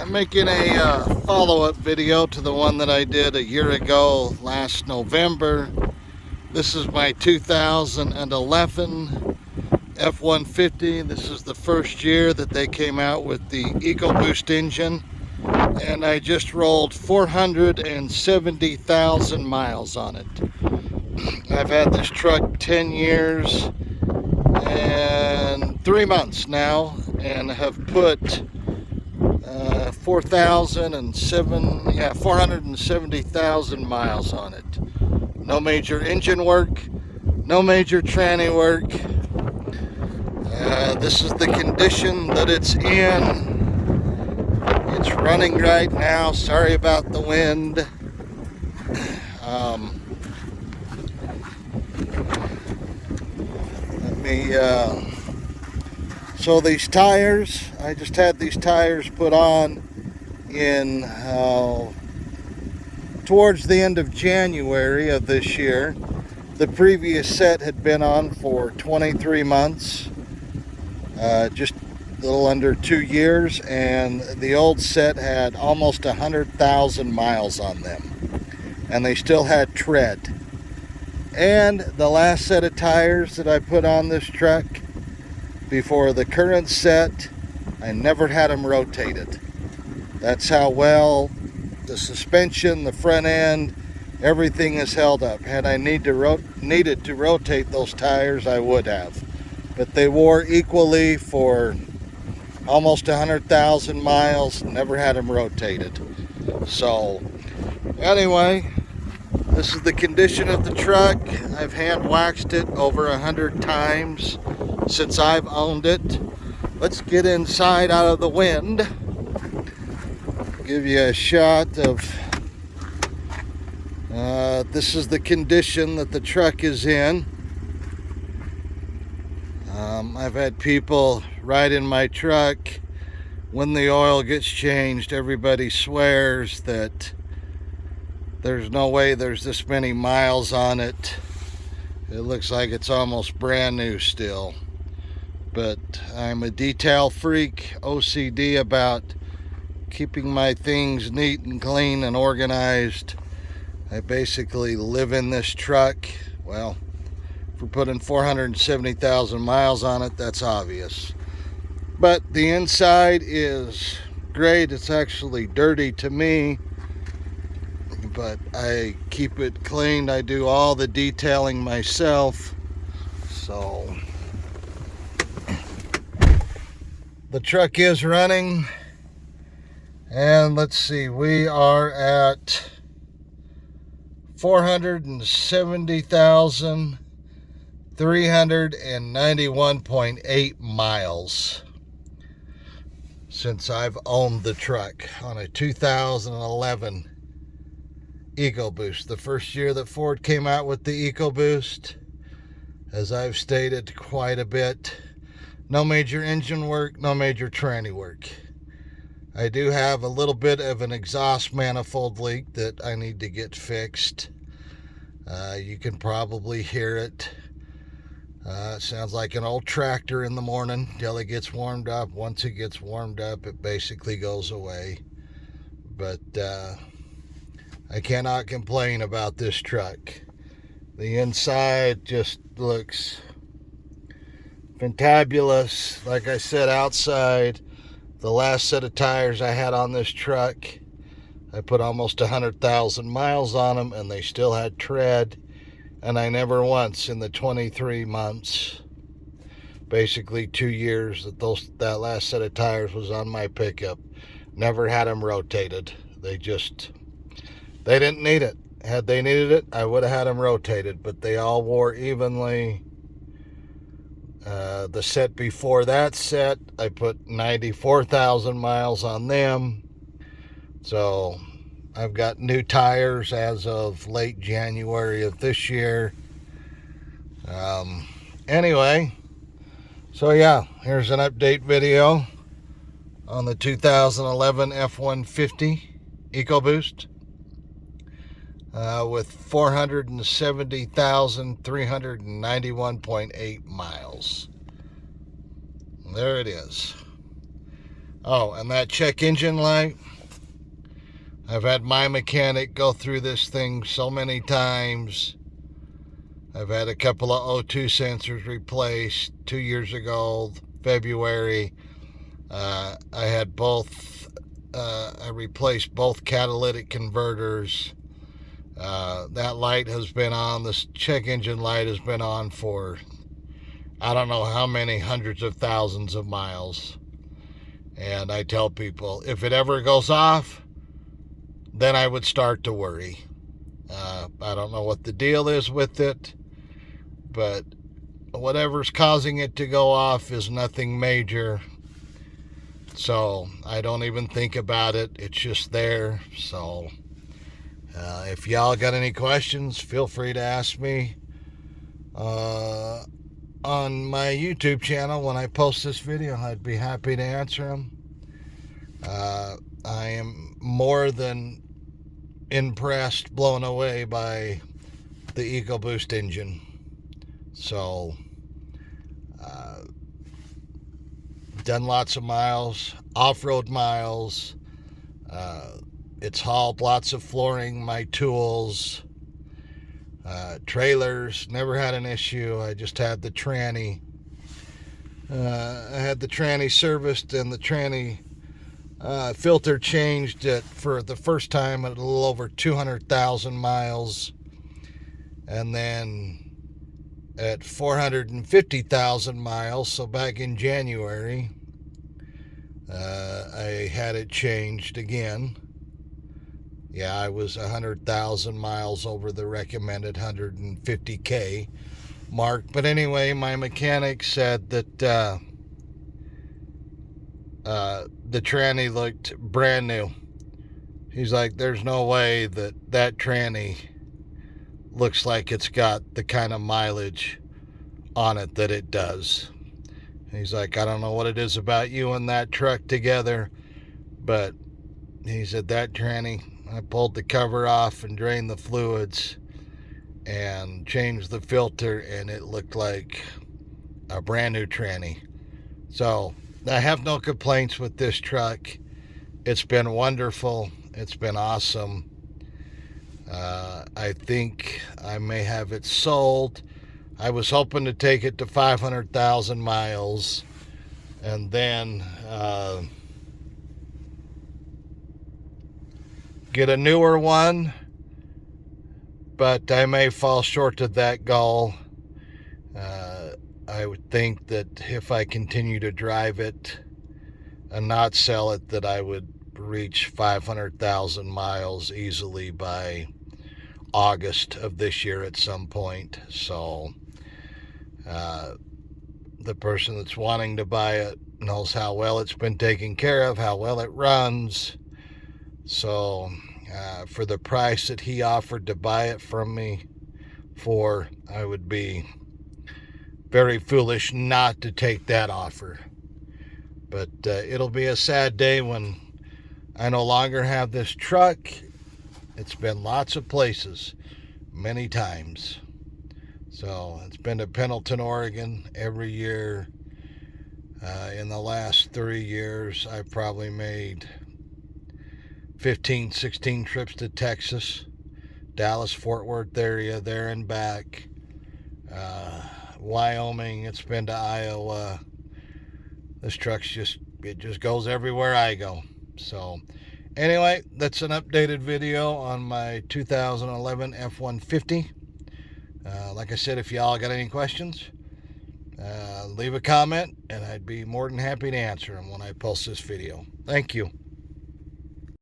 I'm making a follow-up video to the one that I did a year ago last November. This is my 2011 F150. This is the first year that they came out with the EcoBoost engine, and I just rolled 470,000 miles on it. I've had this truck 10 years and 3 months now, and have put 470,000 miles on it. No major engine work, no major tranny work. This is the condition that it's in. It's running right now. Sorry about the wind. So these tires, I just had these tires put on in towards the end of January of this year. The previous set had been on for 23 months, just a little under 2 years, and the old set had almost 100,000 miles on them, and they still had tread. And the last set of tires that I put on this truck before the current set, I never had them rotated. That's how well the suspension, the front end, everything is held up. Had I needed to rotate those tires, I would have. But they wore equally for almost 100,000 miles, never had them rotated. So anyway, this is the condition of the truck. I've hand waxed it over 100 times since I've owned it. Let's get inside out of the wind. Give you a shot of this is the condition that the truck is in. I've had people ride in my truck. When the oil gets changed, everybody swears that there's no way there's this many miles on it. It looks like it's almost brand new still. But I'm a detail freak, OCD about keeping my things neat and clean and organized. I basically live in this truck. Well, if we're putting 470,000 miles on it, that's obvious. But the inside is great. It's actually dirty to me, but I keep it cleaned. I do all the detailing myself. So the truck is running, and let's see, we are at 470,391.8 miles since I've owned the truck on a 2011 EcoBoost. The first year that Ford came out with the EcoBoost, as I've stated quite a bit, no major engine work, no major tranny work. I do have a little bit of an exhaust manifold leak that I need to get fixed. You can probably hear it. It sounds like an old tractor in the morning till it gets warmed up. Once it gets warmed up, it basically goes away. But I cannot complain about this truck. The inside just looks fantabulous. Like I said, outside, the last set of tires I had on this truck, I put almost 100,000 miles on them, and they still had tread. And I never once in the 23 months, basically 2 years that last set of tires was on my pickup, never had them rotated. They didn't need it. Had they needed it, I would have had them rotated, but they all wore evenly. The set before that set, I put 94,000 miles on them. So I've got new tires as of late January of this year. Anyway, so yeah, here's an update video on the 2011 F150 EcoBoost with 470,391.8 miles. There it is. Oh, and that check engine light, I've had my mechanic go through this thing so many times. I've had a couple of O2 sensors replaced 2 years ago, February. I had both, I replaced both catalytic converters. That light has been on, this check engine light has been on for I don't know how many hundreds of thousands of miles. And I tell people, if it ever goes off, then I would start to worry. I don't know what the deal is with it, but whatever's causing it to go off is nothing major. So I don't even think about it. It's just there. So if y'all got any questions, feel free to ask me on my YouTube channel when I post this video. I'd be happy to answer them. I am more than impressed, blown away by the EcoBoost engine. So, done lots of miles, off-road miles. It's hauled lots of flooring, my tools, trailers. Never had an issue. I just had the tranny. I had the tranny serviced and the tranny filter changed for the first time at a little over 200,000 miles. And then at 450,000 miles, so back in January, I had it changed again. Yeah, I was 100,000 miles over the recommended 150K mark. But anyway, my mechanic said that the tranny looked brand new. He's like, there's no way that tranny looks like it's got the kind of mileage on it that it does. He's like, I don't know what it is about you and that truck together, but he said that tranny, I pulled the cover off and drained the fluids and changed the filter, and it looked like a brand new tranny. So I have no complaints with this truck. It's been wonderful. It's been awesome. I think I may have it sold. I was hoping to take it to 500,000 miles and then get a newer one, but I may fall short of that goal. I would think that if I continue to drive it and not sell it, that I would reach 500,000 miles easily by August of this year at some point. So the person that's wanting to buy it knows how well it's been taken care of, how well it runs. So for the price that he offered to buy it from me for, I would be very foolish not to take that offer. But it'll be a sad day when I no longer have this truck. It's been lots of places, many times. So it's been to Pendleton, Oregon every year. In the last 3 years, I've probably made 15, 16 trips to Texas, Dallas, Fort Worth area, there and back. Wyoming, it's been to Iowa. This truck's it just goes everywhere I go. So anyway, that's an updated video on my 2011 F150. Like I said, if y'all got any questions, leave a comment and I'd be more than happy to answer them when I post this video. Thank you.